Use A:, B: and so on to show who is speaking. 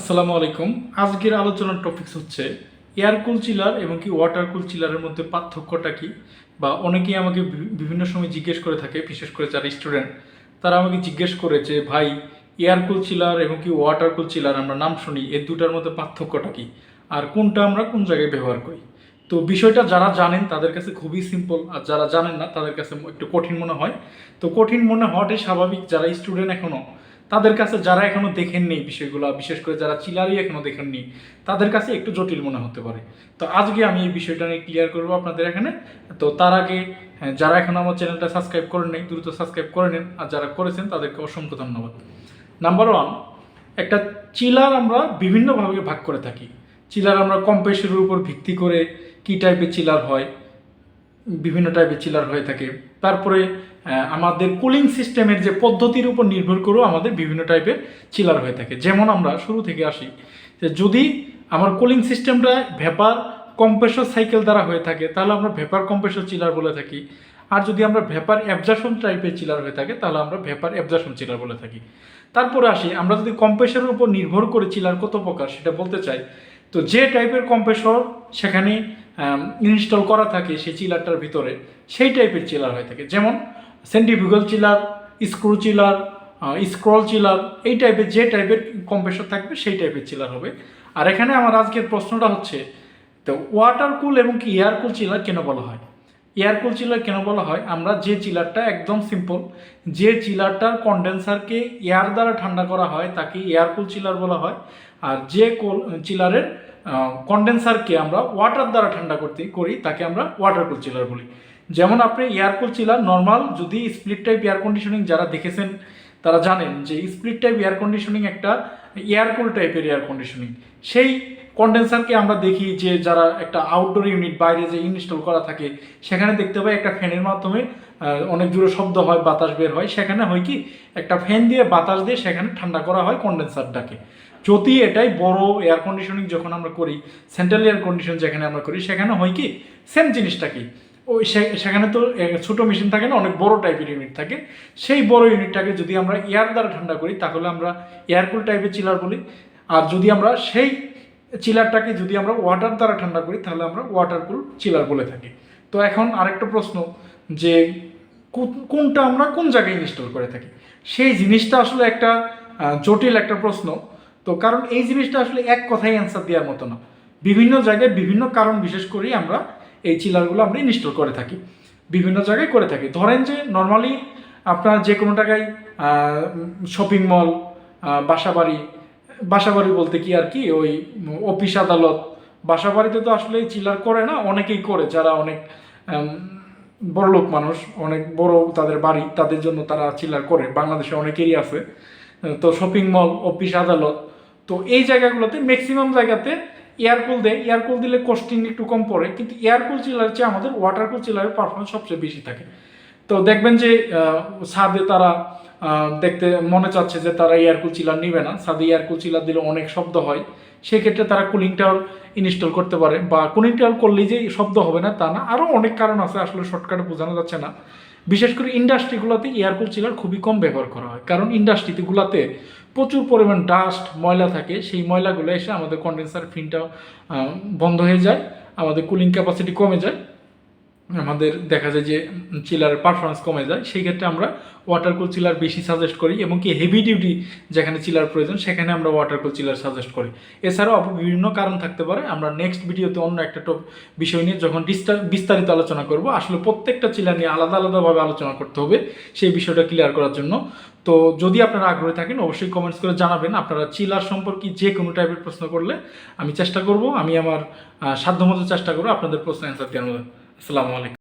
A: আসসালামু আলাইকুম। আজকের আলোচনার টপিকস হচ্ছে এয়ার কুল চিলার এবং কি ওয়াটার কুল চিলারের মধ্যে পার্থক্যটা কি, বা অনেকেই আমাকে বিভিন্ন সময় জিজ্ঞেস করে থাকে, বিশেষ করে যারা স্টুডেন্ট তারা আমাকে জিজ্ঞেস করে যে ভাই, এয়ার কুল চিলার এবং কি ওয়াটার কুল চিলার আমরা নাম শুনি, এর দুটার মধ্যে পার্থক্যটা কি আর কোনটা আমরা কোন জায়গায় ব্যবহার করি। তো বিষয়টা যারা জানেন তাদের কাছে খুবই সিম্পল, আর যারা জানেন না তাদের কাছে একটু কঠিন মনে হয়। তো কঠিন মনে হওয়াটাই স্বাভাবিক, যারা স্টুডেন্ট এখনও তাদের কাছে, যারা এখনো দেখেননি বিষয়গুলো, বিশেষ করে যারা চিলারই এখনো দেখেননি তাদের কাছে একটু জটিল মনে হতে পারে। তো আজকে আমি এই বিষয়টা নিয়ে ক্লিয়ার করবো আপনাদের এখানে। তো তার আগে যারা এখনো আমার চ্যানেলটা সাবস্ক্রাইব করেন নাই দ্রুত সাবস্ক্রাইব করে নিন, আর যারা করেছেন তাদেরকে অসংখ্য ধন্যবাদ। নাম্বার ওয়ান, একটা চিলার আমরা বিভিন্নভাবে ভাগ করে থাকি। চিলার আমরা কম্প্রেসরের উপর ভিত্তি করে কী টাইপের চিলার হয়, বিভিন্ন টাইপের চিলার হয়ে থাকে। তারপরে আমাদের কুলিং সিস্টেমের যে পদ্ধতির উপর নির্ভর করেও আমাদের বিভিন্ন টাইপের চিলার হয়ে থাকে। যেমন আমরা শুরু থেকে আসি, যে যদি আমার কুলিং সিস্টেমটা ভেপার কম্প্রেসর সাইকেল দ্বারা হয়ে থাকে তাহলে আমরা ভেপার কম্প্রেসর চিলার বলে থাকি। আর যদি আমরা ভেপার অ্যাবজর্পশন টাইপের চিলার হয়ে থাকে তাহলে আমরা ভেপার অ্যাবজর্পশন চিলার বলে থাকি। তারপরে আসি, আমরা যদি কম্প্রেসরের উপর নির্ভর করে চিলার কত প্রকার সেটা বলতে চাই, তো যে টাইপের কম্প্রেসর সেখানে ইনস্টল করা থাকে সেই চিলারটার ভিতরে, সেই টাইপের চিলার হয়ে থাকে। যেমন centrifugal chiller, screw chiller, scroll chiller, এই টাইপের যে টাইপের কম্প্রেসর থাকবে সেই টাইপের চিলার হবে। আর এখানে আমার আজকের প্রশ্নটা হচ্ছে, তো ওয়াটার কুল এবং কি এয়ার কুল চিলার কেন বলা হয়? এয়ার কুল চিলার কেন বলা হয়? আমরা যে চিলারটা একদম সিম্পল, যে চিলারটার কন্ডেন্সারকে এয়ার দ্বারা ঠান্ডা করা হয় তাকে এয়ার কুল চিলার বলা হয়। আর যে চিলারের কন্ডেন্সারকে আমরা ওয়াটার দ্বারা ঠান্ডা করি তাকে আমরা ওয়াটার কুল চিলার বলি। যেমন আপনি এয়ার কুল চিলার নর্মাল, যদি স্প্লিট টাইপ এয়ার কন্ডিশনিং যারা দেখেছেন তারা জানেন যে স্প্লিট টাইপ এয়ার কন্ডিশনিং একটা এয়ার কুল টাইপের এয়ার কন্ডিশনিং। সেই কন্ডেন্সারকে আমরা দেখি যে যারা একটা আউটডোর ইউনিট বাইরে যে ইনস্টল করা থাকে সেখানে দেখতে পাই একটা ফ্যানের মাধ্যমে অনেক জোরে শব্দ হয়, বাতাস বের হয়। সেখানে হয় কি, একটা ফ্যান দিয়ে বাতাস দিয়ে সেখানে ঠান্ডা করা হয় কন্ডেন্সারটাকে। যদি এটাই বড় এয়ার কন্ডিশনিং যখন আমরা করি, সেন্ট্রাল এয়ার কন্ডিশন যেখানে আমরা করি, সেখানে হয় কি সেম জিনিসটা কি, ওই সেখানে তো ছোটো মেশিন থাকে না, অনেক বড় টাইপের ইউনিট থাকে। সেই বড় ইউনিটটাকে যদি আমরা এয়ার দ্বারা ঠান্ডা করি তাহলে আমরা এয়ার কুল টাইপের চিলার বলি। আর যদি আমরা সেই চিলারটাকে যদি আমরা ওয়াটার দ্বারা ঠান্ডা করি তাহলে আমরা ওয়াটার কুল চিলার বলে থাকি। তো এখন আরেকটা প্রশ্ন, যে কোনটা আমরা কোন জায়গায় ইনস্টল করে থাকি, সেই জিনিসটা আসলে একটা জটিল একটা প্রশ্ন। তো কারণ এই জিনিসটা আসলে এক কথায় অ্যান্সার দেওয়ার মতো না, বিভিন্ন জায়গায় বিভিন্ন কারণ বিশেষ করেই আমরা এই চিলারগুলো আমরা ইনস্টল করে থাকি, বিভিন্ন জায়গায় করে থাকি। ধরেন যে নর্মালি আপনার যে কোনো জায়গায় শপিং মল, বাসাবাড়ি বলতে কি আর কি, ওই অফিস আদালত, বাসাবাড়িতে তো আসলে চিলার করে না, অনেকেই করে যারা অনেক বড় লোক মানুষ, অনেক বড় তাদের বাড়ি, তাদের জন্য তারা চিলার করে। বাংলাদেশে অনেকেরই আছে। তো শপিং মল, অফিস আদালত, তো এই জায়গাগুলোতে ম্যাক্সিমাম জায়গাতে এয়ারকুল দেয়। এয়ারকুল দিলে কস্টিং একটু কম পড়ে, কিন্তু এয়ারকুল চিলার চেয়ে আমাদের ওয়াটার কুল চিলারের পারফরমেন্স সবচেয়ে বেশি থাকে। তো দেখবেন যে ছাদে তারা দেখতে মনে চাচ্ছে যে তারা এয়ারকুল চিলার নিবে না, ছাদে এয়ারকুল চিলার দিলে অনেক শব্দ হয়, সেক্ষেত্রে তারা কুলিং টাওয়ার ইনস্টল করতে পারে। বা কুলিং টাওয়ার করলেই যে শব্দ হবে না তা না, আরও অনেক কারণ আছে, আসলে শর্টকাটে বোঝানো যাচ্ছে না। বিশেষ করে ইন্ডাস্ট্রিগুলোতে এয়ারকুল চিলার খুবই কম ব্যবহার করা হয়, কারণ ইন্ডাস্ট্রিগুলোতে প্রচুর পরিমাণ ডাস্ট, ময়লা থাকে। সেই ময়লাগুলো এসে আমাদের কন্ডেন্সার ফিনটা বন্ধ হয়ে যায়, আমাদের কুলিং ক্যাপাসিটি কমে যায়, আমাদের দেখা যায় যে চিলারের পারফরমেন্স কমে যায়। সেই ক্ষেত্রে আমরা ওয়াটার কুল চিলার বেশি সাজেস্ট করি, এবং কি হেভি ডিউটি যেখানে চিলার প্রয়োজন সেখানে আমরা ওয়াটার কুল চিলার সাজেস্ট করি। এছাড়াও বিভিন্ন কারণ থাকতে পারে, আমরা নেক্সট ভিডিওতে অন্য একটা বিষয় নিয়ে যখন বিস্তারিত আলোচনা করব, আসলে প্রত্যেকটা চিলার নিয়ে আলাদা আলাদাভাবে আলোচনা করতে হবে সেই বিষয়টা ক্লিয়ার করার জন্য। তো যদি আপনারা আগ্রহী থাকেন অবশ্যই কমেন্টস করে জানাবেন। আপনারা চিলার সম্পর্কে যে কোনো টাইপের প্রশ্ন করলে আমি চেষ্টা করব, আমি আমার সাধ্যমতো চেষ্টা করব আপনাদের প্রশ্ন অ্যান্সার দেওয়ার। আসসালামু আলাইকুম।